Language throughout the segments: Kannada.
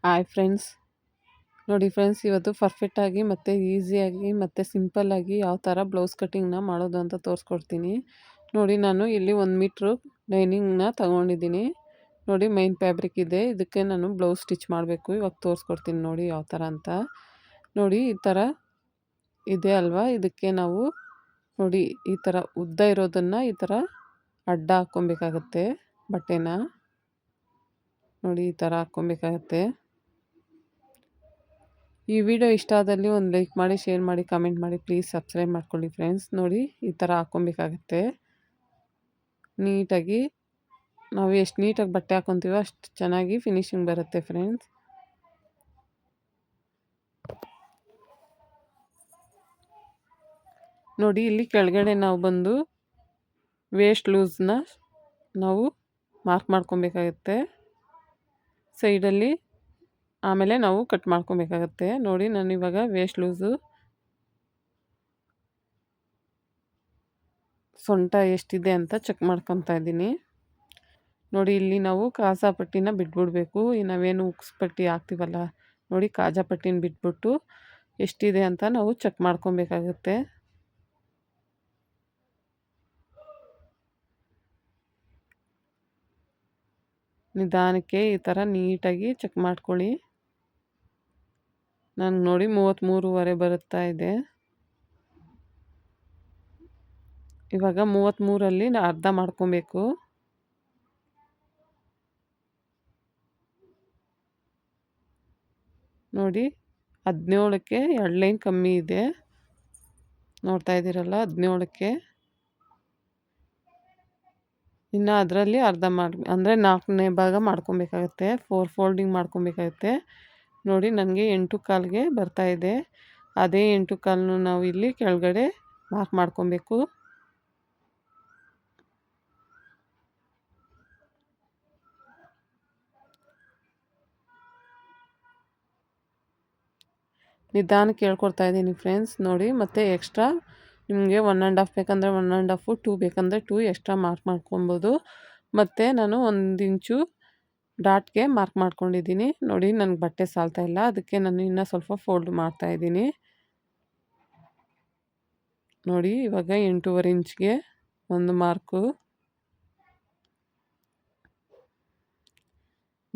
ಹಾಯ್ ಫ್ರೆಂಡ್ಸ್, ನೋಡಿ ಫ್ರೆಂಡ್ಸ್, ಇವತ್ತು ಪರ್ಫೆಕ್ಟಾಗಿ ಮತ್ತು ಈಸಿಯಾಗಿ ಮತ್ತು ಸಿಂಪಲ್ಲಾಗಿ ಯಾವ ಥರ ಬ್ಲೌಸ್ ಕಟ್ಟಿಂಗ್ನ ಮಾಡೋದು ಅಂತ ತೋರಿಸ್ಕೊಡ್ತೀನಿ. ನೋಡಿ, ನಾನು ಇಲ್ಲಿ 1 ಮೀಟ್ರು ಲೈನಿಂಗ್ನ ತಗೊಂಡಿದ್ದೀನಿ. ನೋಡಿ, ಮೈನ್ ಫ್ಯಾಬ್ರಿಕ್ ಇದೆ. ಇದಕ್ಕೆ ನಾನು ಬ್ಲೌಸ್ ಸ್ಟಿಚ್ ಮಾಡಬೇಕು. ಇವಾಗ ತೋರಿಸ್ಕೊಡ್ತೀನಿ ನೋಡಿ ಯಾವ ಥರ ಅಂತ. ನೋಡಿ, ಈ ಥರ ಇದೆ ಅಲ್ವಾ, ಇದಕ್ಕೆ ನಾವು ನೋಡಿ ಈ ಥರ ಉದ್ದ ಇರೋದನ್ನು ಈ ಥರ ಅಡ್ಡ ಹಾಕ್ಕೊಬೇಕಾಗತ್ತೆ. ಬಟ್ಟೆನ ನೋಡಿ ಈ ಥರ ಹಾಕ್ಕೊಬೇಕಾಗತ್ತೆ. ಈ ವಿಡಿಯೋ ಇಷ್ಟ ಆದಲ್ಲಿ ಒಂದು ಲೈಕ್ ಮಾಡಿ, ಶೇರ್ ಮಾಡಿ, ಕಮೆಂಟ್ ಮಾಡಿ, ಪ್ಲೀಸ್ ಸಬ್ಸ್ಕ್ರೈಬ್ ಮಾಡ್ಕೊಳ್ಳಿ ಫ್ರೆಂಡ್ಸ್. ನೋಡಿ ಈ ಥರ ಹಾಕ್ಕೊಬೇಕಾಗತ್ತೆ. ನೀಟಾಗಿ ನಾವು ಎಷ್ಟು ನೀಟಾಗಿ ಬಟ್ಟೆ ಹಾಕ್ಕೊತೀವೋ ಅಷ್ಟು ಚೆನ್ನಾಗಿ ಫಿನಿಶಿಂಗ್ ಬರುತ್ತೆ ಫ್ರೆಂಡ್ಸ್. ನೋಡಿ, ಇಲ್ಲಿ ಕೆಳಗಡೆ ನಾವು ಬಂದು ವೇಸ್ಟ್ ಲೂಸ್ನ ನಾವು ಮಾರ್ಕ್ ಮಾಡ್ಕೊಬೇಕಾಗತ್ತೆ ಸೈಡಲ್ಲಿ. ಆಮೇಲೆ ನಾವು ಕಟ್ ಮಾಡ್ಕೊಬೇಕಾಗತ್ತೆ. ನೋಡಿ, ನಾನು ಇವಾಗ ವೇಸ್ಟ್ ಲೂಸು ಸೊಂಟ ಎಷ್ಟಿದೆ ಅಂತ ಚೆಕ್ ಮಾಡ್ಕೊತಾ ಇದ್ದೀನಿ. ನೋಡಿ, ಇಲ್ಲಿ ನಾವು ಕಾಜಾ ಪಟ್ಟಿನ ಬಿಟ್ಬಿಡ್ಬೇಕು. ನಾವೇನು ಉಕ್ಸ್ ಪಟ್ಟಿ ಹಾಕ್ತೀವಲ್ಲ, ನೋಡಿ ಕಾಜಾ ಪಟ್ಟಿನ ಬಿಟ್ಬಿಟ್ಟು ಎಷ್ಟಿದೆ ಅಂತ ನಾವು ಚೆಕ್ ಮಾಡ್ಕೊಬೇಕಾಗತ್ತೆ. ನಿಧಾನಕ್ಕೆ ಈ ಥರ ನೀಟಾಗಿ ಚೆಕ್ ಮಾಡ್ಕೊಳ್ಳಿ. ನಾನು ನೋಡಿ 33.5 ಬರುತ್ತಾ ಇದೆ. ಇವಾಗ 33ಅಲ್ಲಿ ಅರ್ಧ ಮಾಡ್ಕೊಬೇಕು. ನೋಡಿ, 17ಕ್ಕೆ 2 ಲೈನ್ ಕಮ್ಮಿ ಇದೆ. ನೋಡ್ತಾ ಇದ್ದೀರಲ್ಲ, 17ಕ್ಕೆ. ಇನ್ನು ಅದರಲ್ಲಿ ಅರ್ಧ ಅಂದರೆ 4ನೇ ಭಾಗ ಮಾಡ್ಕೊಬೇಕಾಗತ್ತೆ. 4 ಫೋಲ್ಡಿಂಗ್ ಮಾಡ್ಕೊಬೇಕಾಗತ್ತೆ. ನೋಡಿ, ನನಗೆ 8.25ಗೆ ಬರ್ತಾ ಇದೆ. ಅದೇ 8.25 ನಾವು ಇಲ್ಲಿ ಕೆಳಗಡೆ ಮಾರ್ಕ್ ಮಾಡ್ಕೊಬೇಕು. ನಿಧಾನಕ್ಕೆ ಹೇಳ್ಕೊಡ್ತಾ ಇದ್ದೀನಿ ಫ್ರೆಂಡ್ಸ್. ನೋಡಿ, ಮತ್ತು ಎಕ್ಸ್ಟ್ರಾ ನಿಮಗೆ 1.5 ಬೇಕಂದರೆ 1.5, 2 ಬೇಕಂದರೆ 2 ಎಕ್ಸ್ಟ್ರಾ ಮಾರ್ಕ್ ಮಾಡ್ಕೊಬೋದು. ಮತ್ತು ನಾನು 1 ಇಂಚು ಡಾಟ್ಗೆ ಮಾರ್ಕ್ ಮಾಡ್ಕೊಂಡಿದ್ದೀನಿ. ನೋಡಿ, ನನಗೆ ಬಟ್ಟೆ ಸಾಲ್ತಾ ಇಲ್ಲ, ಅದಕ್ಕೆ ನಾನು ಇನ್ನೂ ಸ್ವಲ್ಪ ಫೋಲ್ಡ್ ಮಾಡ್ತಾಯಿದ್ದೀನಿ. ನೋಡಿ, ಇವಾಗ 8.25 ಇಂಚ್ಗೆ ಒಂದು ಮಾರ್ಕು,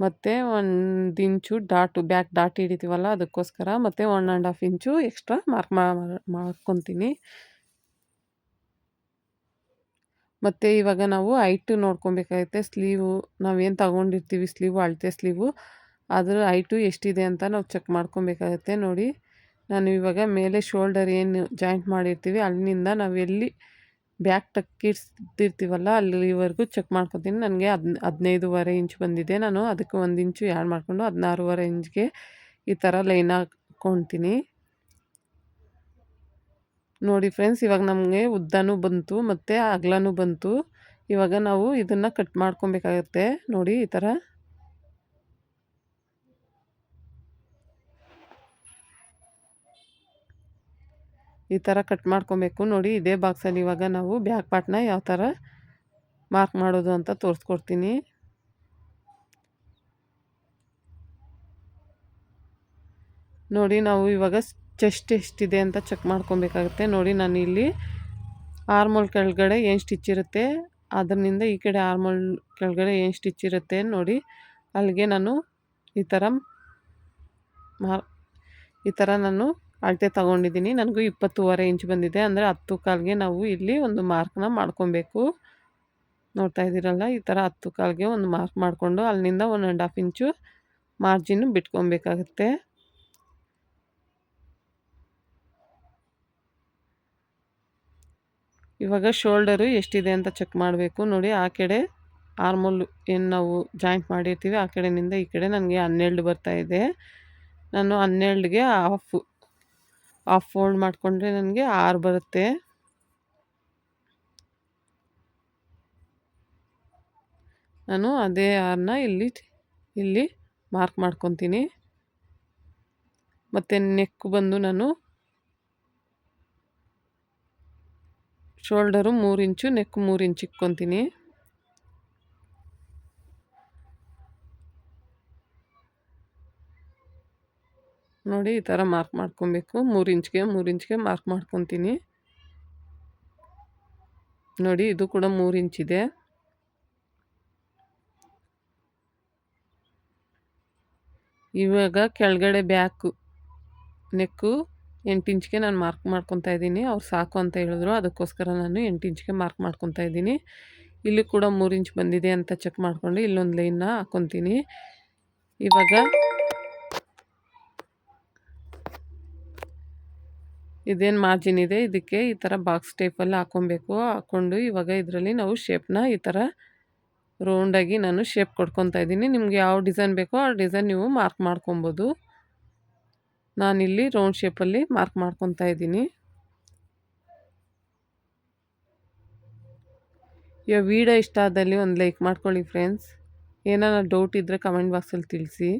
ಮತ್ತು 1 ಇಂಚು ಡಾಟು ಬ್ಯಾಕ್ ಡಾಟ್ ಹಿಡಿತೀವಲ್ಲ ಅದಕ್ಕೋಸ್ಕರ, ಮತ್ತು 1.5 ಇಂಚು ಎಕ್ಸ್ಟ್ರಾ ಮಾರ್ಕ್ ಮಾಡ್ಕೊತೀನಿ. ಮತ್ತು ಇವಾಗ ನಾವು ಹೈಟು ನೋಡ್ಕೊಬೇಕಾಗುತ್ತೆ. ಸ್ಲೀವು ನಾವೇನು ತಗೊಂಡಿರ್ತೀವಿ, ಸ್ಲೀವು ಅಳತೆ ಸ್ಲೀವು, ಅದರ ಹೈಟು ಎಷ್ಟಿದೆ ಅಂತ ನಾವು ಚೆಕ್ ಮಾಡ್ಕೊಬೇಕಾಗತ್ತೆ. ನೋಡಿ, ನಾನು ಇವಾಗ ಮೇಲೆ ಶೋಲ್ಡರ್ ಏನು ಜಾಯಿಂಟ್ ಮಾಡಿರ್ತೀವಿ ಅಲ್ಲಿಂದ ನಾವು ಎಲ್ಲಿ ಬ್ಯಾಕ್ ಟಕ್ಕಿಡ್ತಿರ್ತೀವಲ್ಲ ಅಲ್ಲಿವರೆಗೂ ಚೆಕ್ ಮಾಡ್ಕೊತೀನಿ. ನನಗೆ 15.5 ಇಂಚ್ ಬಂದಿದೆ. ನಾನು ಅದಕ್ಕೆ 1 ಇಂಚು ಆ್ಯಡ್ ಮಾಡಿಕೊಂಡು 16.5 ಇಂಚ್ಗೆ ಈ ಥರ ಲೈನ್ ಹಾಕ್ಕೊತೀನಿ. ನೋಡಿ ಫ್ರೆಂಡ್ಸ್, ಇವಾಗ ನಮಗೆ ಉದ್ದನೂ ಬಂತು ಮತ್ತು ಅಗಲನೂ ಬಂತು. ಇವಾಗ ನಾವು ಇದನ್ನು ಕಟ್ ಮಾಡ್ಕೊಬೇಕಾಗತ್ತೆ. ನೋಡಿ, ಈ ಥರ ಕಟ್ ಮಾಡ್ಕೊಬೇಕು. ನೋಡಿ, ಇದೇ ಬಾಕ್ಸಲ್ಲಿ ಇವಾಗ ನಾವು ಬ್ಯಾಕ್ ಪಾರ್ಟ್ನ ಯಾವ ಥರ ಮಾರ್ಕ್ ಮಾಡೋದು ಅಂತ ತೋರಿಸ್ಕೊಡ್ತೀನಿ. ನೋಡಿ, ನಾವು ಇವಾಗ ಚೆಸ್ಟ್ ಎಷ್ಟಿದೆ ಅಂತ ಚೆಕ್ ಮಾಡ್ಕೊಬೇಕಾಗುತ್ತೆ. ನೋಡಿ, ನಾನು ಇಲ್ಲಿ ಆರ್ಮೋಲ್ ಕೆಳಗಡೆ ಏನು ಸ್ಟಿಚ್ ಇರುತ್ತೆ ಅದರಿಂದ ಈ ಕಡೆ ಆರ್ಮೋಲ್ ಕೆಳಗಡೆ ಏನು ಸ್ಟಿಚ್ ಇರುತ್ತೆ ನೋಡಿ, ಅಲ್ಲಿಗೆ ನಾನು ಈ ಥರ ನಾನು ಅಳತೆ ತಗೊಂಡಿದ್ದೀನಿ. ನನಗೂ 20.5 ಇಂಚ್ ಬಂದಿದೆ. ಅಂದರೆ 10.25ಗೆ ನಾವು ಇಲ್ಲಿ ಒಂದು ಮಾರ್ಕ್ನ ಮಾಡ್ಕೊಬೇಕು. ನೋಡ್ತಾ ಇದ್ದೀರಲ್ಲ, ಈ ಥರ 10.25ಗೆ ಒಂದು ಮಾರ್ಕ್ ಮಾಡಿಕೊಂಡು ಅಲ್ಲಿಂದ 1.5 ಇಂಚು ಮಾರ್ಜಿನ್ ಬಿಟ್ಕೊಬೇಕಾಗುತ್ತೆ. ಇವಾಗ ಶೋಲ್ಡರು ಎಷ್ಟಿದೆ ಅಂತ ಚೆಕ್ ಮಾಡಬೇಕು. ನೋಡಿ, ಆ ಕಡೆ ಆರ್ಮೋಲ್ ಏನು ನಾವು ಜಾಯಿಂಟ್ ಮಾಡಿರ್ತೀವಿ ಆ ಕಡೆಯಿಂದ ಈ ಕಡೆ ನನಗೆ 12 ಬರ್ತಾ ಇದೆ. ನಾನು 12ಗೆ ಹಾಫ್ ಫೋಲ್ಡ್ ಮಾಡಿಕೊಂಡ್ರೆ ನನಗೆ 6 ಬರುತ್ತೆ. ನಾನು ಅದೇ 6ನ ಇಲ್ಲಿ ಮಾರ್ಕ್ ಮಾಡ್ಕೊತೀನಿ. ಮತ್ತು ನೆಕ್ ಬಂದು ನಾನು ಶೋಲ್ಡರು 3 ಇಂಚು, ನೆಕ್ 3 ಇಂಚ್ ಇಟ್ಕೊತೀನಿ. ನೋಡಿ ಈ ಥರ ಮಾರ್ಕ್ ಮಾಡ್ಕೊಬೇಕು. 3 ಇಂಚ್ಗೆ ಮಾರ್ಕ್ ಮಾಡ್ಕೊತೀನಿ. ನೋಡಿ ಇದು ಕೂಡ 3 ಇಂಚಿದೆ. ಇವಾಗ ಕೆಳಗಡೆ ನೆಕ್ಕು 8 ಇಂಚ್ಗೆ ನಾನು ಮಾರ್ಕ್ ಮಾಡ್ಕೊತಾ ಇದ್ದೀನಿ. ಅವ್ರು ಸಾಕು ಅಂತ ಹೇಳಿದ್ರು, ಅದಕ್ಕೋಸ್ಕರ ನಾನು 8 ಇಂಚ್ಗೆ ಮಾರ್ಕ್ ಮಾಡ್ಕೊತಾ ಇದ್ದೀನಿ. ಇಲ್ಲಿ ಕೂಡ 3 ಇಂಚ್ ಬಂದಿದೆ ಅಂತ ಚೆಕ್ ಮಾಡಿಕೊಂಡು ಇಲ್ಲೊಂದು ಲೈನ್ನ ಹಾಕ್ಕೊತೀನಿ. ಇವಾಗ ಇದೇನು ಮಾರ್ಜಿನ್ ಇದೆ ಇದಕ್ಕೆ ಈ ಥರ ಬಾಕ್ಸ್ ಟೈಪಲ್ಲಿ ಹಾಕ್ಕೊಬೇಕು. ಹಾಕ್ಕೊಂಡು ಇವಾಗ ಇದರಲ್ಲಿ ನಾವು ಶೇಪ್ನ ಈ ಥರ ರೌಂಡಾಗಿ ನಾನು ಶೇಪ್ ಕೊಡ್ಕೊತಾ ಇದ್ದೀನಿ. ನಿಮ್ಗೆ ಯಾವ ಡಿಸೈನ್ ಬೇಕೋ ಆ ಡಿಸೈನ್ ನೀವು ಮಾರ್ಕ್ ಮಾಡ್ಕೊಬೋದು. ನಾನಿಲ್ಲಿ ರೌಂಡ್ ಶೇಪಲ್ಲಿ ಮಾರ್ಕ್ ಮಾಡ್ಕೊತಾ ಇದ್ದೀನಿ. ಈ ವಿಡಿಯೋ ಇಷ್ಟ ಆದಲ್ಲಿ ಒಂದು ಲೈಕ್ ಮಾಡ್ಕೊಳ್ಳಿ ಫ್ರೆಂಡ್ಸ್. ಏನಾರ ಡೌಟ್ ಇದ್ದರೆ ಕಮೆಂಟ್ ಬಾಕ್ಸಲ್ಲಿ ತಿಳಿಸಿ.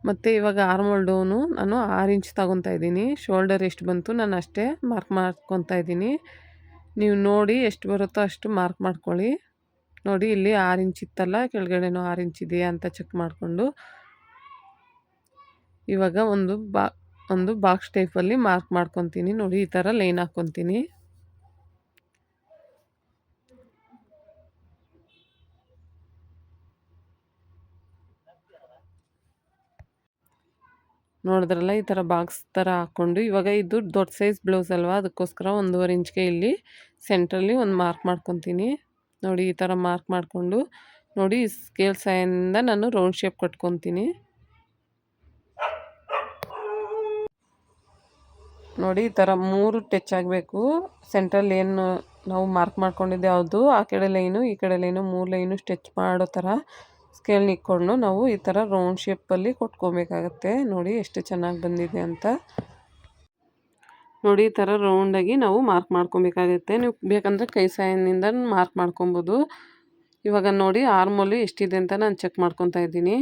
ಮತ್ತು ಇವಾಗ ಆರ್ಮೋಲ್ ಡೌನು ನಾನು 6 ಇಂಚ್ ತಗೊತಾ ಇದ್ದೀನಿ. ಶೋಲ್ಡರ್ ಎಷ್ಟು ಬಂತು ನಾನು ಅಷ್ಟೇ ಮಾರ್ಕ್ ಮಾಡ್ಕೊತಾ ಇದ್ದೀನಿ. ನೀವು ನೋಡಿ ಎಷ್ಟು ಬರುತ್ತೋ ಅಷ್ಟು ಮಾರ್ಕ್ ಮಾಡ್ಕೊಳ್ಳಿ. ನೋಡಿ ಇಲ್ಲಿ 6 ಇಂಚ್ ಇತ್ತಲ್ಲ, ಕೆಳಗಡೆನೂ 6 ಇಂಚ್ ಇದೆಯಾ ಅಂತ ಚೆಕ್ ಮಾಡಿಕೊಂಡು ಇವಾಗ ಒಂದು ಬಾಕ್ಸ್ ಟೈಪಲ್ಲಿ ಮಾರ್ಕ್ ಮಾಡ್ಕೊತೀನಿ. ನೋಡಿ ಈ ಥರ ಲೈನ್ ಹಾಕ್ಕೊತೀನಿ. ನೋಡಿದ್ರಲ್ಲ ಈ ಥರ ಬಾಕ್ಸ್ ಥರ ಹಾಕ್ಕೊಂಡು ಇವಾಗ ಇದು ದೊಡ್ಡ ಸೈಜ್ ಬ್ಲೌಸ್ ಅಲ್ವಾ, ಅದಕ್ಕೋಸ್ಕರ 1.5 ಇಂಚ್ಗೆ ಇಲ್ಲಿ ಸೆಂಟ್ರಲ್ಲಿ ಒಂದು ಮಾರ್ಕ್ ಮಾಡ್ಕೊತೀನಿ. ನೋಡಿ ಈ ಥರ ಮಾರ್ಕ್ ಮಾಡಿಕೊಂಡು ನೋಡಿ ಸ್ಕೇಲ್ ಸಹಾಯದಿಂದ ನಾನು ರೌಂಡ್ ಶೇಪ್ ಕಟ್ಕೊತೀನಿ. ನೋಡಿ ಈ ಥರ 3 ಟಚ್ ಆಗಬೇಕು. ಸೆಂಟ್ರಲ್ಲಿ ಏನು ನಾವು ಮಾರ್ಕ್ ಮಾಡ್ಕೊಂಡಿದ್ದೆ ಯಾವುದು ಆ ಕಡೆ ಲೈನು ಈ ಕಡೆ ಲೈನು 3 ಲೈನು ಸ್ಟಿಚ್ ಮಾಡೋ ಥರ ಸ್ಕೇಲ್ ಇಟ್ಕೊಂಡು ನಾವು ಈ ಥರ ರೌಂಡ್ ಶೇಪಲ್ಲಿ ಕೊಟ್ಕೊಬೇಕಾಗತ್ತೆ. ನೋಡಿ ಎಷ್ಟು ಚೆನ್ನಾಗಿ ಬಂದಿದೆ ಅಂತ. ನೋಡಿ ಈ ಥರ ರೌಂಡಾಗಿ ನಾವು ಮಾರ್ಕ್ ಮಾಡ್ಕೊಬೇಕಾಗತ್ತೆ. ನೀವು ಬೇಕಂದರೆ ಕೈ ಸಹಾಯದಿಂದ ಮಾರ್ಕ್ ಮಾಡ್ಕೊಬೋದು. ಇವಾಗ ನೋಡಿ ಆರ್ಮೋಲು ಎಷ್ಟಿದೆ ಅಂತ ನಾನು ಚೆಕ್ ಮಾಡ್ಕೊತಾ ಇದ್ದೀನಿ.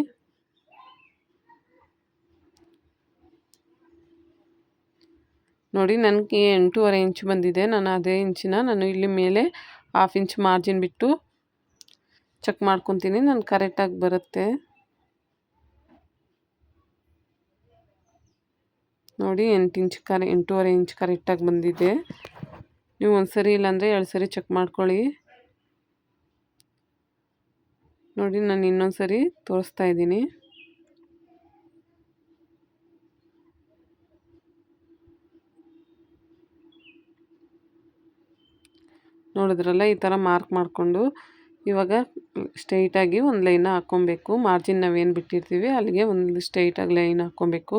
ನೋಡಿ ನನಗೆ 8.5 ಇಂಚ್ ಬಂದಿದೆ. ನಾನು ಅದೇ ಇಂಚಿನ ನಾನು ಇಲ್ಲಿ ಮೇಲೆ 1/2 ಇಂಚ್ ಮಾರ್ಜಿನ್ ಬಿಟ್ಟು ಚೆಕ್ ಮಾಡ್ಕೊತೀನಿ. ನಾನು ಕರೆಕ್ಟಾಗಿ ಬರುತ್ತೆ. ನೋಡಿ 8.5 ಇಂಚ್ ಕರೆಕ್ಟಾಗಿ ಬಂದಿದೆ. ನೀವು ಒಂದ್ಸರಿ ಇಲ್ಲಾಂದರೆ 2 ಸರಿ ಚೆಕ್ ಮಾಡ್ಕೊಳ್ಳಿ. ನೋಡಿ ನಾನು ಇನ್ನೊಂದು ಸರಿ ತೋರಿಸ್ತಾ ಇದ್ದೀನಿ. ನೋಡಿದ್ರಲ್ಲ ಈ ಥರ ಮಾರ್ಕ್ ಮಾಡಿಕೊಂಡು ಇವಾಗ ಸ್ಟ್ರೈಟಾಗಿ ಒಂದು ಲೈನ ಹಾಕ್ಕೊಬೇಕು. ಮಾರ್ಜಿನ್ ನಾವೇನು ಬಿಟ್ಟಿರ್ತೀವಿ ಅಲ್ಲಿಗೆ ಒಂದು ಸ್ಟ್ರೈಟಾಗಿ ಲೈನ್ ಹಾಕ್ಕೊಬೇಕು.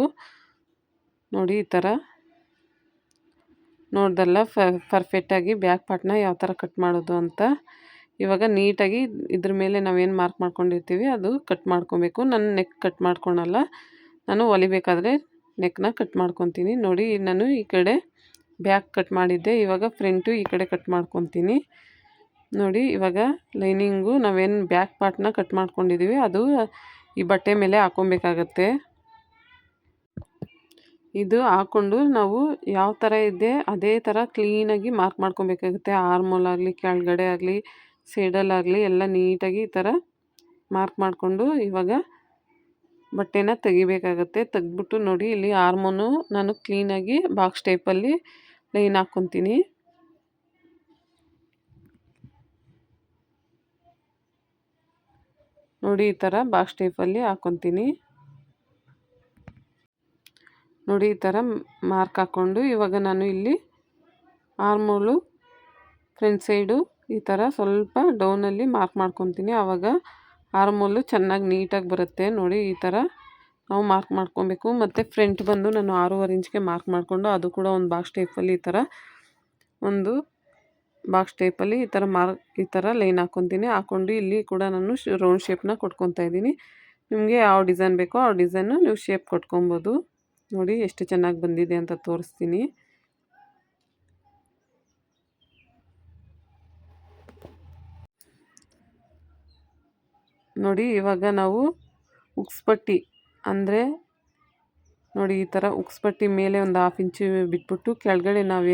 ನೋಡಿ ಈ ಥರ ನೋಡ್ದಲ್ಲ ಪರ್ಫೆಕ್ಟಾಗಿ ಬ್ಯಾಕ್ ಪಾರ್ಟ್ನ ಯಾವ ಥರ ಕಟ್ ಮಾಡೋದು ಅಂತ. ಇವಾಗ ನೀಟಾಗಿ ಇದ್ರ ಮೇಲೆ ನಾವೇನು ಮಾರ್ಕ್ ಮಾಡ್ಕೊಂಡಿರ್ತೀವಿ ಅದು ಕಟ್ ಮಾಡ್ಕೊಬೇಕು. ನಾನು ನೆಕ್ ಕಟ್ ಮಾಡ್ಕೊಳಲ್ಲ, ನಾನು ಹೊಲಿಬೇಕಾದ್ರೆ ನೆಕ್ನ ಕಟ್ ಮಾಡ್ಕೊತೀನಿ. ನೋಡಿ ನಾನು ಈ ಕಡೆ ಬ್ಯಾಕ್ ಕಟ್ ಮಾಡಿದ್ದೆ, ಇವಾಗ ಫ್ರಂಟು ಈ ಕಡೆ ಕಟ್ ಮಾಡ್ಕೊತೀನಿ. ನೋಡಿ ಇವಾಗ ಲೈನಿಂಗು ನಾವೇನು ಬ್ಯಾಕ್ ಪಾರ್ಟ್ನ ಕಟ್ ಮಾಡ್ಕೊಂಡಿದ್ದೀವಿ ಅದು ಈ ಬಟ್ಟೆ ಮೇಲೆ ಹಾಕ್ಕೊಬೇಕಾಗತ್ತೆ. ಇದು ಹಾಕ್ಕೊಂಡು ನಾವು ಯಾವ ಥರ ಇದೆ ಅದೇ ಥರ ಕ್ಲೀನಾಗಿ ಮಾರ್ಕ್ ಮಾಡ್ಕೊಬೇಕಾಗುತ್ತೆ. ಆರ್ಮೋಲ್ ಆಗಲಿ ಕೆಳಗಡೆ ಆಗಲಿ ಸೈಡಲ್ಲಾಗಲಿ ಎಲ್ಲ ನೀಟಾಗಿ ಈ ಥರ ಮಾರ್ಕ್ ಮಾಡಿಕೊಂಡು ಇವಾಗ ಬಟ್ಟೆನ ತೆಗಿಬೇಕಾಗತ್ತೆ. ತೆಗ್ದ್ಬಿಟ್ಟು ನೋಡಿ ಇಲ್ಲಿ ಆರ್ಮೋನು ನಾನು ಕ್ಲೀನಾಗಿ ಬಾಕ್ಸ್ ಟೈಪಲ್ಲಿ ಲೈನ್ ಹಾಕ್ಕೊತೀನಿ. ನೋಡಿ ಈ ಥರ ಬಾಕ್ಸ್ ಟೈಪಲ್ಲಿ ಹಾಕ್ಕೊತೀನಿ. ನೋಡಿ ಈ ಥರ ಮಾರ್ಕ್ ಹಾಕ್ಕೊಂಡು ಇವಾಗ ನಾನು ಇಲ್ಲಿ ಆರ್ಮೋಲು ಫ್ರಂಟ್ ಸೈಡು ಈ ಥರ ಸ್ವಲ್ಪ ಡೌನಲ್ಲಿ ಮಾರ್ಕ್ ಮಾಡ್ಕೊತೀನಿ. ಆವಾಗ ಆರ್ಮೋಲು ಚೆನ್ನಾಗಿ ನೀಟಾಗಿ ಬರುತ್ತೆ. ನೋಡಿ ಈ ಥರ ನಾವು ಮಾರ್ಕ್ ಮಾಡ್ಕೊಬೇಕು. ಮತ್ತು ಫ್ರಂಟ್ ಬಂದು ನಾನು 6.5 ಇಂಚ್ಗೆ ಮಾರ್ಕ್ ಮಾಡಿಕೊಂಡು ಅದು ಕೂಡ ಒಂದು ಬಾಕ್ಸ್ ಟೈಪಲ್ಲಿ ಈ ಥರ ಒಂದು ಬಾಕ್ಸ್ ಟೈಪಲ್ಲಿ ಈ ಥರ ಲೈನ್ ಹಾಕ್ಕೊತೀನಿ. ಹಾಕ್ಕೊಂಡು ಇಲ್ಲಿ ಕೂಡ ನಾನು ರೌಂಡ್ ಶೇಪ್ನ ಕೊಟ್ಕೊತಾ ಇದ್ದೀನಿ. ನಿಮಗೆ ಯಾವ ಡಿಸೈನ್ ಬೇಕೋ ಆ ಡಿಸೈನು ನೀವು ಶೇಪ್ ಕೊಟ್ಕೊಬೋದು. ನೋಡಿ ಎಷ್ಟು ಚೆನ್ನಾಗಿ ಬಂದಿದೆ ಅಂತ ತೋರಿಸ್ತೀನಿ. ನೋಡಿ ಇವಾಗ ನಾವು ಉಕ್ಸ್ಪಟ್ಟಿ ಅಂದರೆ ನೋಡಿ ಈ ಥರ ಉಕ್ಸ್ಪಟ್ಟಿ ಮೇಲೆ ಒಂದು 1/2 ಇಂಚು ಬಿಟ್ಬಿಟ್ಟು ಕೆಳಗಡೆ ನಾವು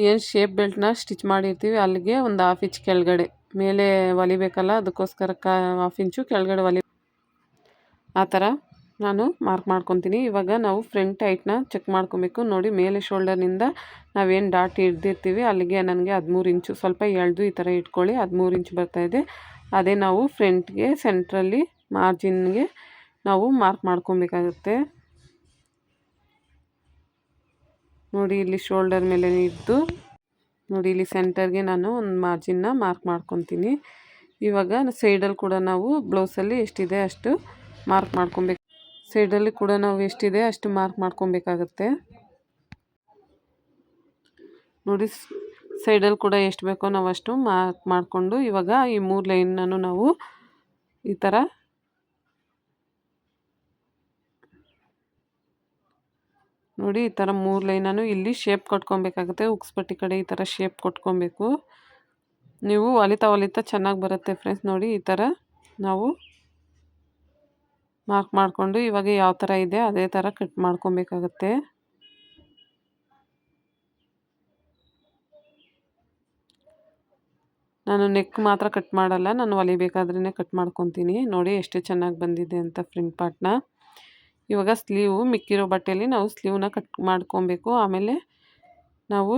ಏನು ಶೇಪ್ ಬೆಲ್ಟ್ನ ಸ್ಟಿಚ್ ಮಾಡಿರ್ತೀವಿ ಅಲ್ಲಿಗೆ ಒಂದು 1/2 ಇಂಚ್ ಕೆಳಗಡೆ ಮೇಲೆ ಹೊಲಿಬೇಕಲ್ಲ, ಅದಕ್ಕೋಸ್ಕರ 1/2 ಇಂಚು ಕೆಳಗಡೆ ಆ ಥರ ನಾನು ಮಾರ್ಕ್ ಮಾಡ್ಕೊತೀನಿ. ಇವಾಗ ನಾವು ಫ್ರಂಟ್ ಹೈಟ್ನ ಚೆಕ್ ಮಾಡ್ಕೊಬೇಕು. ನೋಡಿ, ಮೇಲೆ ಶೋಲ್ಡರ್ನಿಂದ ನಾವೇನು ಡಾಟ್ ಹಿಡ್ದಿರ್ತೀವಿ ಅಲ್ಲಿಗೆ ನನಗೆ 13 ಇಂಚು, ಸ್ವಲ್ಪ ಎಳೆದು ಈ ಥರ ಇಟ್ಕೊಳ್ಳಿ, 13 ಇಂಚು ಬರ್ತಾಯಿದೆ. ಅದೇ ನಾವು ಫ್ರಂಟ್ಗೆ ಸೆಂಟ್ರಲ್ಲಿ ಮಾರ್ಜಿನ್ಗೆ ನಾವು ಮಾರ್ಕ್ ಮಾಡ್ಕೊಬೇಕಾಗುತ್ತೆ. ನೋಡಿ, ಇಲ್ಲಿ ಶೋಲ್ಡರ್ ಮೇಲೆ ಇದ್ದು ನೋಡಿ, ಇಲ್ಲಿ ಸೆಂಟರ್ಗೆ ನಾನು ಒಂದು ಮಾರ್ಜಿನ್ನ ಮಾರ್ಕ್ ಮಾಡ್ಕೊತೀನಿ. ಇವಾಗ ಸೈಡಲ್ಲಿ ಕೂಡ ನಾವು ಬ್ಲೌಸಲ್ಲಿ ಎಷ್ಟಿದೆ ಅಷ್ಟು ಮಾರ್ಕ್ ಮಾಡ್ಕೊಬೇಕು. ಸೈಡಲ್ಲಿ ಕೂಡ ನಾವು ಎಷ್ಟಿದೆ ಅಷ್ಟು ಮಾರ್ಕ್ ಮಾಡ್ಕೊಬೇಕಾಗತ್ತೆ. ನೋಡಿ, ಸೈಡಲ್ಲಿ ಕೂಡ ಎಷ್ಟು ಬೇಕೋ ನಾವು ಅಷ್ಟು ಮಾರ್ಕ್ ಮಾಡಿಕೊಂಡು ಇವಾಗ ಈ 3 ಲೈನನ್ನು ನಾವು ಈ ಥರ ನೋಡಿ, ಈ ಥರ 3 ಲೈನನ್ನು ಇಲ್ಲಿ ಶೇಪ್ ಕೊಟ್ಕೊಬೇಕಾಗುತ್ತೆ. ಉಕ್ಸ್ಪಟ್ಟಿ ಕಡೆ ಈ ಥರ ಶೇಪ್ ಕೊಟ್ಕೊಬೇಕು. ನೀವು ಹೊಲಿತಾ ಚೆನ್ನಾಗಿ ಬರುತ್ತೆ ಫ್ರೆಂಡ್ಸ್. ನೋಡಿ, ಈ ಥರ ನಾವು ಮಾರ್ಕ್ ಮಾಡಿಕೊಂಡು ಇವಾಗ ಯಾವ ಥರ ಇದೆ ಅದೇ ಥರ ಕಟ್ ಮಾಡ್ಕೊಬೇಕಾಗತ್ತೆ. ನಾನು ನೆಕ್ ಮಾತ್ರ ಕಟ್ ಮಾಡಲ್ಲ, ನಾನು ಹೊಲಿಬೇಕಾದ್ರೇ ಕಟ್ ಮಾಡ್ಕೊತೀನಿ. ನೋಡಿ ಎಷ್ಟು ಚೆನ್ನಾಗಿ ಬಂದಿದೆ ಅಂತ ಫ್ರಂಟ್ ಪಾರ್ಟ್ನ. ಇವಾಗ ಸ್ಲೀವು ಮಿಕ್ಕಿರೋ ಬಟ್ಟೆಯಲ್ಲಿ ನಾವು ಸ್ಲೀವ್ನ ಕಟ್ ಮಾಡ್ಕೊಬೇಕು. ಆಮೇಲೆ ನಾವು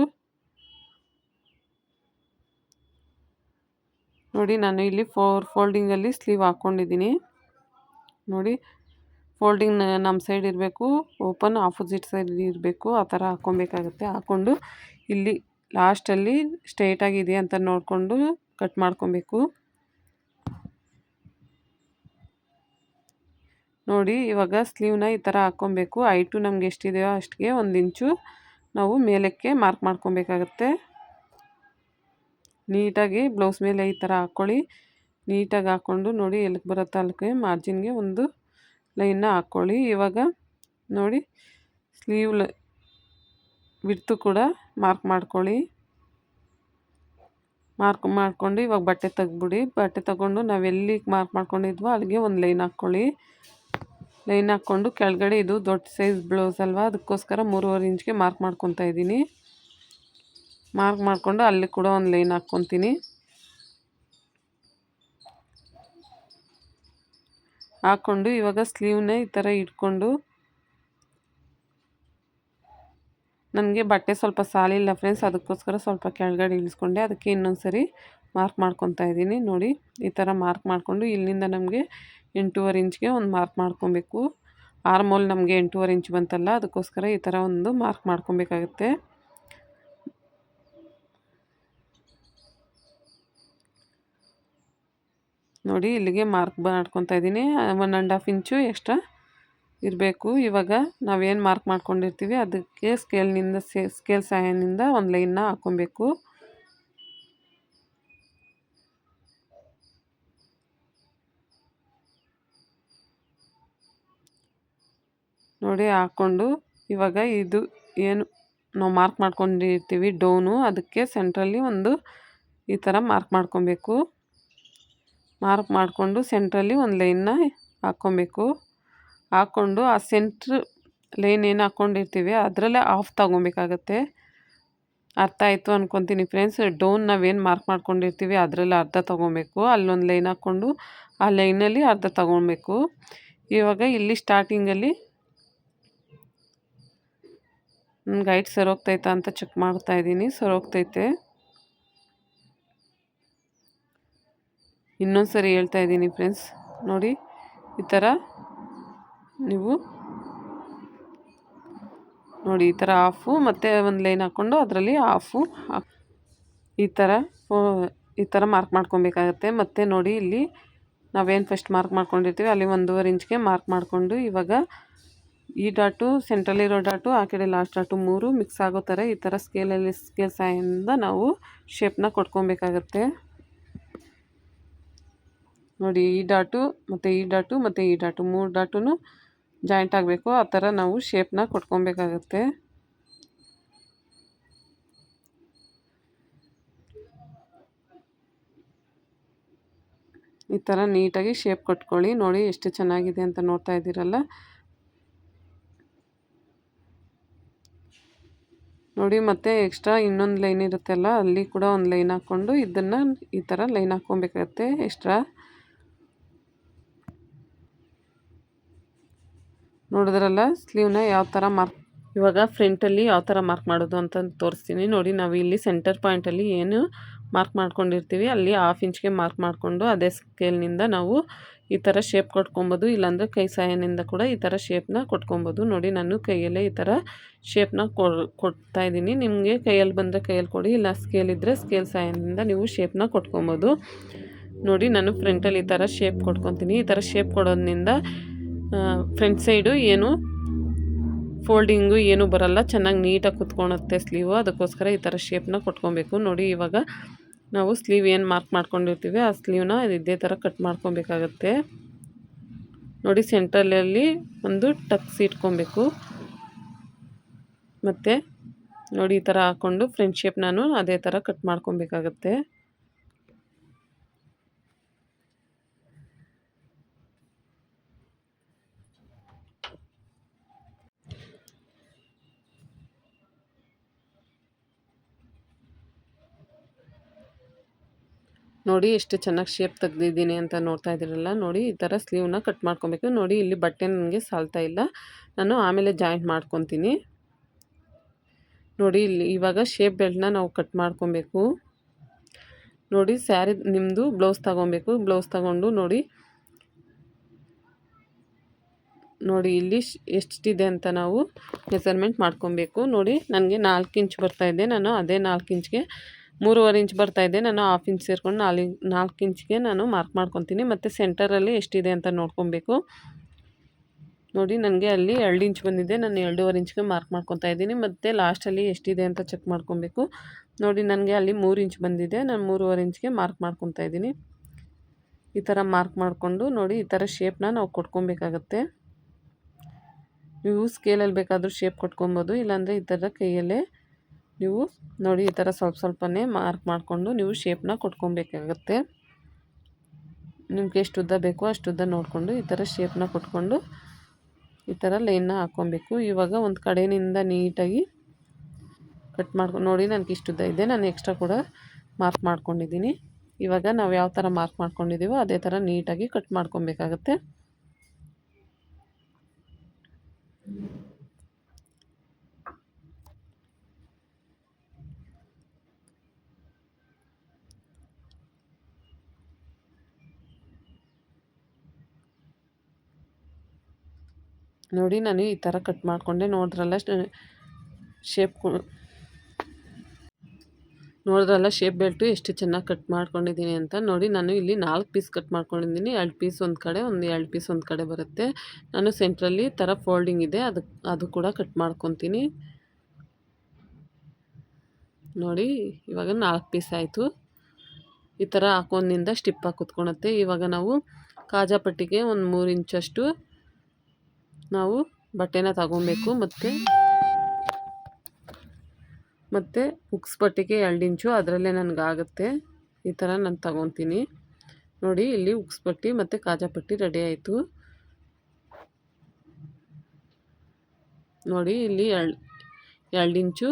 ನೋಡಿ, ನಾನು ಇಲ್ಲಿ 4 ಫೋಲ್ಡಿಂಗಲ್ಲಿ ಸ್ಲೀವ್ ಹಾಕ್ಕೊಂಡಿದ್ದೀನಿ. ನೋಡಿ, ಫೋಲ್ಡಿಂಗ್ ನಮ್ಮ ಸೈಡ್ ಇರಬೇಕು, ಓಪನ್ ಆಪೋಸಿಟ್ ಸೈಡ್ ಇರಬೇಕು, ಆ ಥರ ಹಾಕ್ಕೊಬೇಕಾಗುತ್ತೆ. ಹಾಕ್ಕೊಂಡು ಇಲ್ಲಿ ಲಾಸ್ಟಲ್ಲಿ ಸ್ಟ್ರೈಟಾಗಿದೆ ಅಂತ ನೋಡಿಕೊಂಡು ಕಟ್ ಮಾಡ್ಕೊಬೇಕು. ನೋಡಿ, ಇವಾಗ ಸ್ಲೀವ್ನ ಈ ಥರ ಹಾಕ್ಕೊಬೇಕು. ಹೈಟು ನಮ್ಗೆ ಎಷ್ಟಿದೆಯೋ ಅಷ್ಟಿಗೆ 1 ಇಂಚು ನಾವು ಮೇಲಕ್ಕೆ ಮಾರ್ಕ್ ಮಾಡ್ಕೊಬೇಕಾಗತ್ತೆ. ನೀಟಾಗಿ ಬ್ಲೌಸ್ ಮೇಲೆ ಈ ಥರ ಹಾಕ್ಕೊಳ್ಳಿ. ನೀಟಾಗಿ ಹಾಕ್ಕೊಂಡು ನೋಡಿ, ಎಲ್ಲಿಗೆ ಬರುತ್ತೋ ಅಲ್ಲಿಗೆ ಮಾರ್ಜಿನ್ಗೆ ಒಂದು ಲೈನ್ನ ಹಾಕ್ಕೊಳ್ಳಿ. ಇವಾಗ ನೋಡಿ, ಸ್ಲೀವ್ ವಿಡ್ತು ಕೂಡ ಮಾರ್ಕ್ ಮಾಡ್ಕೊಳ್ಳಿ. ಮಾರ್ಕ್ ಮಾಡಿಕೊಂಡು ಇವಾಗ ಬಟ್ಟೆ ತೆಗ್ಬಿಡಿ. ಬಟ್ಟೆ ತಗೊಂಡು ನಾವೆಲ್ಲಿ ಮಾರ್ಕ್ ಮಾಡ್ಕೊಂಡಿದ್ವೋ ಅಲ್ಲಿಗೆ ಒಂದು ಲೈನ್ ಹಾಕ್ಕೊಳ್ಳಿ. ಲೈನ್ ಹಾಕ್ಕೊಂಡು ಕೆಳಗಡೆ ಇದು ದೊಡ್ಡ ಸೈಜ್ ಬ್ಲೌಸ್ ಅಲ್ವಾ, ಅದಕ್ಕೋಸ್ಕರ 3.5 ಇಂಚ್ಗೆ ಮಾರ್ಕ್ ಮಾಡ್ಕೊತಾ ಇದ್ದೀನಿ. ಮಾರ್ಕ್ ಮಾಡಿಕೊಂಡು ಅಲ್ಲಿ ಕೂಡ ಒಂದು ಲೈನ್ ಹಾಕ್ಕೊತೀನಿ. ಹಾಕ್ಕೊಂಡು ಇವಾಗ ಸ್ಲೀವ್ನ ಈ ಥರ ಇಟ್ಕೊಂಡು ನನಗೆ ಬಟ್ಟೆ ಸ್ವಲ್ಪ ಸಾಲಿಲ್ಲ ಫ್ರೆಂಡ್ಸ್, ಅದಕ್ಕೋಸ್ಕರ ಸ್ವಲ್ಪ ಕೆಳಗಡೆ ಇಳಿಸ್ಕೊಂಡೆ. ಅದಕ್ಕೆ ಇನ್ನೊಂದು ಸರಿ ಮಾರ್ಕ್ ಮಾಡ್ಕೊತಾ ಇದ್ದೀನಿ. ನೋಡಿ, ಈ ಥರ ಮಾರ್ಕ್ ಮಾಡಿಕೊಂಡು ಇಲ್ಲಿಂದ ನಮಗೆ 8.5 ಇಂಚ್ಗೆ ಒಂದು ಮಾರ್ಕ್ ಮಾಡ್ಕೊಬೇಕು. ಆರ್ಮೋಲ್ ನಮಗೆ 8.5 ಇಂಚ್ ಬಂತಲ್ಲ, ಅದಕ್ಕೋಸ್ಕರ ಈ ಥರ ಒಂದು ಮಾರ್ಕ್ ಮಾಡ್ಕೊಬೇಕಾಗುತ್ತೆ. ನೋಡಿ, ಇಲ್ಲಿಗೆ ಮಾರ್ಕ್ ಮಾಡ್ಕೊತಾ ಇದ್ದೀನಿ. 1.5 ಇಂಚು ಎಕ್ಸ್ಟ್ರಾ ಇರಬೇಕು. ಇವಾಗ ನಾವೇನು ಮಾರ್ಕ್ ಮಾಡ್ಕೊಂಡಿರ್ತೀವಿ ಅದಕ್ಕೆ ಸ್ಕೇಲ್ ಸಹಾಯದಿಂದ ಒಂದು ಲೈನ್ನ ಹಾಕ್ಕೊಬೇಕು. ನೋಡಿ, ಹಾಕ್ಕೊಂಡು ಇವಾಗ ಇದು ಏನು ನಾವು ಮಾರ್ಕ್ ಮಾಡ್ಕೊಂಡಿರ್ತೀವಿ ಡೌನು, ಅದಕ್ಕೆ ಸೆಂಟ್ರಲ್ಲಿ ಒಂದು ಈ ಥರ ಮಾರ್ಕ್ ಮಾಡ್ಕೊಬೇಕು. ಮಾರ್ಕ್ ಮಾಡಿಕೊಂಡು ಸೆಂಟ್ರಲ್ಲಿ ಒಂದು ಲೈನ್ನ ಹಾಕ್ಕೊಬೇಕು. ಹಾಕ್ಕೊಂಡು ಆ ಸೆಂಟ್ರ್ ಲೈನ್ ಏನು ಹಾಕ್ಕೊಂಡಿರ್ತೀವಿ ಅದರಲ್ಲೇ ಆಫ್ ತಗೊಬೇಕಾಗತ್ತೆ. ಅರ್ಥ ಆಯಿತು ಅಂದ್ಕೊತೀನಿ ಫ್ರೆಂಡ್ಸ್. ಡೌನ್ ನಾವೇನು ಮಾರ್ಕ್ ಮಾಡ್ಕೊಂಡಿರ್ತೀವಿ ಅದರಲ್ಲಿ ಅರ್ಧ ತೊಗೊಬೇಕು. ಅಲ್ಲೊಂದು ಲೈನ್ ಹಾಕ್ಕೊಂಡು ಆ ಲೈನಲ್ಲಿ ಅರ್ಧ ತೊಗೊಬೇಕು. ಇವಾಗ ಇಲ್ಲಿ ಸ್ಟಾರ್ಟಿಂಗಲ್ಲಿ ನನಗೆ ಹೈಟ್ ಸರೋಗ್ತೈತಾ ಅಂತ ಚೆಕ್ ಮಾಡ್ತಾ ಇದ್ದೀನಿ. ಸರೋಗ್ತೈತೆ. ಇನ್ನೊಂದು ಸರಿ ಹೇಳ್ತಾ ಇದ್ದೀನಿ ಫ್ರೆಂಡ್ಸ್. ನೋಡಿ, ಈ ಥರ ನೀವು ನೋಡಿ, ಈ ಥರ ಆಫು ಮತ್ತು ಒಂದು ಲೈನ್ ಹಾಕ್ಕೊಂಡು ಅದರಲ್ಲಿ ಆಫು ಈ ಥರ ಮಾರ್ಕ್ ಮಾಡ್ಕೊಬೇಕಾಗತ್ತೆ. ಮತ್ತು ನೋಡಿ, ಇಲ್ಲಿ ನಾವೇನು ಫಸ್ಟ್ ಮಾರ್ಕ್ ಮಾಡ್ಕೊಂಡಿರ್ತೀವಿ ಅಲ್ಲಿ 1.5 ಇಂಚ್ಗೆ ಮಾರ್ಕ್ ಮಾಡಿಕೊಂಡು ಇವಾಗ ಈ ಡಾಟು ಸೆಂಟ್ರಲ್ಲಿರೋ ಡಾಟು ಆ ಕಡೆ ಲಾಸ್ಟ್ ಡಾಟು 3 ಮಿಕ್ಸ್ ಆಗೋ ಥರ ಈ ಥರ ಸ್ಕೇಲ್ ಸಹಾಯದಿಂದ ನಾವು ಶೇಪ್ನ ಕೊಟ್ಕೊಬೇಕಾಗತ್ತೆ. ನೋಡಿ, ಈ ಡಾಟು ಮತ್ತು ಈ ಡಾಟು ಮತ್ತು ಈ ಡಾಟು 3 ಡಾಟು ಜಾಯಿಂಟ್ ಆಗಬೇಕು. ಆ ಥರ ನಾವು ಶೇಪ್ನ ಕೊಟ್ಕೊಬೇಕಾಗತ್ತೆ. ಈ ಥರ ನೀಟಾಗಿ ಶೇಪ್ ಕೊಟ್ಕೊಳ್ಳಿ. ನೋಡಿ, ಎಷ್ಟು ಚೆನ್ನಾಗಿದೆ ಅಂತ ನೋಡ್ತಾ ಇದ್ದೀರಲ್ಲ. ನೋಡಿ ಮತ್ತೆ ಎಕ್ಸ್ಟ್ರಾ ಇನ್ನೊಂದು ಲೈನ್ ಇರುತ್ತಲ್ಲ ಅಲ್ಲಿ ಕೂಡ ಒಂದು ಲೈನ್ ಹಾಕ್ಕೊಂಡು ಇದನ್ನು ಈ ಥರ ಲೈನ್ ಹಾಕ್ಕೊಬೇಕಾಗತ್ತೆ ಎಕ್ಸ್ಟ್ರಾ. ನೋಡಿದ್ರಲ್ಲ ಸ್ಲೀವ್ನ ಯಾವ ಥರ ಮಾರ್ಕ್. ಇವಾಗ ಫ್ರಂಟಲ್ಲಿ ಯಾವ ಥರ ಮಾರ್ಕ್ ಮಾಡೋದು ಅಂತ ತೋರಿಸ್ತೀನಿ ನೋಡಿ. ನಾವು ಇಲ್ಲಿ ಸೆಂಟರ್ ಪಾಯಿಂಟಲ್ಲಿ ಏನು ಮಾರ್ಕ್ ಮಾಡ್ಕೊಂಡಿರ್ತೀವಿ ಅಲ್ಲಿ 1/2 ಇಂಚ್ಗೆ ಮಾರ್ಕ್ ಮಾಡಿಕೊಂಡು ಅದೇ ಸ್ಕೇಲ್ನಿಂದ ನಾವು ಈ ಥರ ಶೇಪ್ ಕೊಟ್ಕೊಬೋದು. ಇಲ್ಲಾಂದರೆ ಕೈ ಸಹಾಯದಿಂದ ಕೂಡ ಈ ಥರ ಶೇಪ್ನ ಕೊಟ್ಕೊಬೋದು. ನೋಡಿ ನಾನು ಕೈಯಲ್ಲೇ ಈ ಥರ ಶೇಪ್ನ ಕೊಡ್ತಾಯಿದ್ದೀನಿ. ನಿಮಗೆ ಕೈಯಲ್ಲಿ ಬಂದರೆ ಕೈಯಲ್ಲಿ ಕೊಡಿ, ಇಲ್ಲ ಸ್ಕೇಲ್ ಇದ್ದರೆ ಸ್ಕೇಲ್ ಸಹಾಯದಿಂದ ನೀವು ಶೇಪ್ನ ಕೊಟ್ಕೊಬೋದು. ನೋಡಿ ನಾನು ಫ್ರಂಟಲ್ಲಿ ಈ ಥರ ಶೇಪ್ ಕೊಟ್ಕೊತೀನಿ. ಈ ಥರ ಶೇಪ್ ಕೊಡೋದ್ರಿಂದ ಫ್ರಂಟ್ ಸೈಡು ಏನು ಫೋಲ್ಡಿಂಗು ಏನೂ ಬರಲ್ಲ, ಚೆನ್ನಾಗಿ ನೀಟಾಗಿ ಕುತ್ಕೊಳುತ್ತೆ ಸ್ಲೀವು. ಅದಕ್ಕೋಸ್ಕರ ಈ ಥರ ಶೇಪ್ನ ಕೊಟ್ಕೊಬೇಕು. ನೋಡಿ ಇವಾಗ ನಾವು ಸ್ಲೀವ್ ಏನು ಮಾರ್ಕ್ ಮಾಡ್ಕೊಂಡಿರ್ತೀವಿ ಆ ಸ್ಲೀವ್ನ ಇದೇ ಥರ ಕಟ್ ಮಾಡ್ಕೊಬೇಕಾಗತ್ತೆ. ನೋಡಿ ಸೆಂಟ್ರಲ್ಲಿ ಒಂದು ಟಕ್ಸ್ ಇಟ್ಕೊಬೇಕು. ಮತ್ತು ನೋಡಿ ಈ ಥರ ಹಾಕ್ಕೊಂಡು ಫ್ರಂಟ್ ಶೇಪ್ ನಾನು ಅದೇ ಥರ ಕಟ್ ಮಾಡ್ಕೊಬೇಕಾಗತ್ತೆ. ನೋಡಿ ಎಷ್ಟು ಚೆನ್ನಾಗಿ ಶೇಪ್ ತೆಗ್ದಿದ್ದೀನಿ ಅಂತ ನೋಡ್ತಾ ಇದ್ದೀರಲ್ಲ. ನೋಡಿ ಈ ಥರ ಸ್ಲೀವ್ನ ಕಟ್ ಮಾಡ್ಕೊಬೇಕು. ನೋಡಿ ಇಲ್ಲಿ ಬಟ್ಟೆ ನನಗೆ ಸಾಲ್ತಾ ಇಲ್ಲ, ನಾನು ಆಮೇಲೆ ಜಾಯಿಂಟ್ ಮಾಡ್ಕೊತೀನಿ. ನೋಡಿ ಇಲ್ಲಿ ಇವಾಗ ಶೇಪ್ ಬೆಲ್ಟ್ನ ನಾವು ಕಟ್ ಮಾಡ್ಕೊಬೇಕು. ನೋಡಿ ಸ್ಯಾರಿ ನಿಮ್ಮದು ಬ್ಲೌಸ್ ತಗೊಬೇಕು. ಬ್ಲೌಸ್ ತಗೊಂಡು ನೋಡಿ ಇಲ್ಲಿ ಎಷ್ಟಿದೆ ಅಂತ ನಾವು ಮೆಸರ್ಮೆಂಟ್ ಮಾಡ್ಕೊಬೇಕು. ನೋಡಿ ನನಗೆ 4 ಇಂಚ್ ಬರ್ತಾಯಿದೆ, ನಾನು ಅದೇ 4 ಇಂಚ್ಗೆ 3.5 ಇಂಚ್ ಬರ್ತಾಯಿದೆ. ನಾನು 1/2 ಇಂಚ್ ಸೇರಿಕೊಂಡು 4 ಇಂಚ್ಗೆ ನಾನು ಮಾರ್ಕ್ ಮಾಡ್ಕೊತೀನಿ. ಮತ್ತು ಸೆಂಟರಲ್ಲಿ ಎಷ್ಟಿದೆ ಅಂತ ನೋಡ್ಕೊಬೇಕು. ನೋಡಿ ನನಗೆ ಅಲ್ಲಿ 2 ಇಂಚ್ ಬಂದಿದೆ, ನಾನು 2.5 ಇಂಚ್ಗೆ ಮಾರ್ಕ್ ಮಾಡ್ಕೊತಾ ಇದ್ದೀನಿ. ಮತ್ತು ಲಾಸ್ಟಲ್ಲಿ ಎಷ್ಟಿದೆ ಅಂತ ಚೆಕ್ ಮಾಡ್ಕೊಬೇಕು. ನೋಡಿ ನನಗೆ ಅಲ್ಲಿ 3 ಇಂಚ್ ಬಂದಿದೆ, ನಾನು 3.5 ಇಂಚ್ಗೆ ಮಾರ್ಕ್ ಮಾಡ್ಕೊತಾ ಇದ್ದೀನಿ. ಈ ಥರ ಮಾರ್ಕ್ ಮಾಡಿಕೊಂಡು ನೋಡಿ ಈ ಥರ ಶೇಪ್ನ ನಾವು ಕೊಟ್ಕೊಬೇಕಾಗತ್ತೆ. ನೀವು ಸ್ಕೇಲಲ್ಲಿ ಬೇಕಾದರೂ ಶೇಪ್ ಕೊಟ್ಕೊಬೋದು, ಇಲ್ಲಾಂದರೆ ಈ ಥರ ಕೈಯಲ್ಲೇ ನೀವು ನೋಡಿ ಈ ಥರ ಸ್ವಲ್ಪನೇ ಮಾರ್ಕ್ ಮಾಡಿಕೊಂಡು ನೀವು ಶೇಪ್ನ ಕೊಟ್ಕೊಬೇಕಾಗತ್ತೆ. ನಿಮ್ಗೆ ಎಷ್ಟು ಉದ್ದ ಬೇಕೋ ಅಷ್ಟು ಉದ್ದ ನೋಡಿಕೊಂಡು ಈ ಥರ ಶೇಪ್ನ ಕೊಟ್ಕೊಂಡು ಈ ಥರ ಲೈನ್ನ ಹಾಕ್ಕೊಬೇಕು. ಇವಾಗ ಒಂದು ಕಡೆಯಿಂದ ನೀಟಾಗಿ ಕಟ್ ಮಾಡ್ಕೊಂಡು ನೋಡಿ ನನಗೆ ಇಷ್ಟು ಉದ್ದ ಇದೆ, ನಾನು ಎಕ್ಸ್ಟ್ರಾ ಕೂಡ ಮಾರ್ಕ್ ಮಾಡ್ಕೊಂಡಿದ್ದೀನಿ. ಇವಾಗ ನಾವು ಯಾವ ಥರ ಮಾರ್ಕ್ ಮಾಡ್ಕೊಂಡಿದ್ದೀವೋ ಅದೇ ಥರ ನೀಟಾಗಿ ಕಟ್ ಮಾಡ್ಕೊಬೇಕಾಗತ್ತೆ. ನೋಡಿ ನಾನು ಈ ಥರ ಕಟ್ ಮಾಡಿಕೊಂಡೆ. ನೋಡಿದ್ರಲ್ಲ ಶೇಪ್ ಬೆಲ್ಟು ಎಷ್ಟು ಚೆನ್ನಾಗಿ ಕಟ್ ಮಾಡ್ಕೊಂಡಿದ್ದೀನಿ ಅಂತ. ನೋಡಿ ನಾನು ಇಲ್ಲಿ 4 ಪೀಸ್ ಕಟ್ ಮಾಡ್ಕೊಂಡಿದ್ದೀನಿ. 2 ಪೀಸ್ ಒಂದು ಕಡೆ, 2 ಪೀಸ್ ಒಂದು ಕಡೆ ಬರುತ್ತೆ. ನಾನು ಸೆಂಟ್ರಲ್ಲಿ ಥರ ಫೋಲ್ಡಿಂಗ್ ಇದೆ, ಅದು ಕೂಡ ಕಟ್ ಮಾಡ್ಕೊತೀನಿ. ನೋಡಿ ಇವಾಗ 4 ಪೀಸ್ ಆಯಿತು. ಈ ಥರ ಹಾಕೋದ್ರಿಂದ ಸ್ಟಿಪ್ಪಾಗಿ ಕುತ್ಕೊಳುತ್ತೆ. ಇವಾಗ ನಾವು ಕಾಜಾ ಪಟ್ಟಿಗೆ ಒಂದು 3 ಇಂಚಷ್ಟು ನಾವು ಬಟ್ಟೆನ ತಗೊಬೇಕು. ಮತ್ತು ಉಕ್ಸ್ ಪಟ್ಟಿಗೆ 2 ಇಂಚು, ಅದರಲ್ಲೇ ನನಗಾಗುತ್ತೆ. ಈ ಥರ ನಾನು ತಗೊತೀನಿ. ನೋಡಿ ಇಲ್ಲಿ ಉಕ್ಸ್ ಪಟ್ಟಿ ಮತ್ತು ಕಾಜಾ ಪಟ್ಟಿ ರೆಡಿ ಆಯಿತು. ನೋಡಿ ಇಲ್ಲಿ 2 ಇಂಚು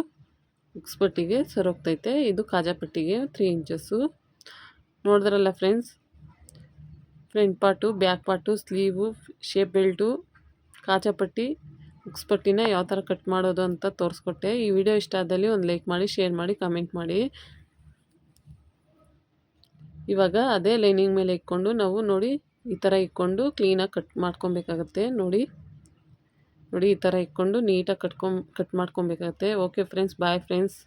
ಉಕ್ಸ್ ಪಟ್ಟಿಗೆ ಸರೋಗ್ತೈತೆ, ಇದು ಕಾಜಾ ಪಟ್ಟಿಗೆ 3 ಇಂಚಸ್ಸು. ನೋಡಿದ್ರಲ್ಲ friends, front part, back part, sleeve, shape belt, ಕಾಜಾ ಪಟ್ಟಿ, ಉಕ್ಸ್ ಪಟ್ಟಿನ ಯಾವ ಥರ ಕಟ್ ಮಾಡೋದು ಅಂತ ತೋರಿಸ್ಕೊಟ್ಟೆ. ಈ ವಿಡಿಯೋ ಇಷ್ಟ ಆದಲ್ಲಿ ಒಂದು ಲೈಕ್ ಮಾಡಿ, ಶೇರ್ ಮಾಡಿ, ಕಮೆಂಟ್ ಮಾಡಿ. ಇವಾಗ ಅದೇ ಲೈನಿಂಗ್ ಮೇಲೆ ಇಟ್ಕೊಂಡು ನಾವು ನೋಡಿ ಈ ಥರ ಇಟ್ಕೊಂಡು ಕ್ಲೀನಾಗಿ ಕಟ್ ಮಾಡ್ಕೊಬೇಕಾಗತ್ತೆ. ನೋಡಿ ಈ ಥರ ಇಟ್ಕೊಂಡು ನೀಟಾಗಿ ಕಟ್ ಮಾಡ್ಕೊಬೇಕಾಗತ್ತೆ. Okay friends, bye friends.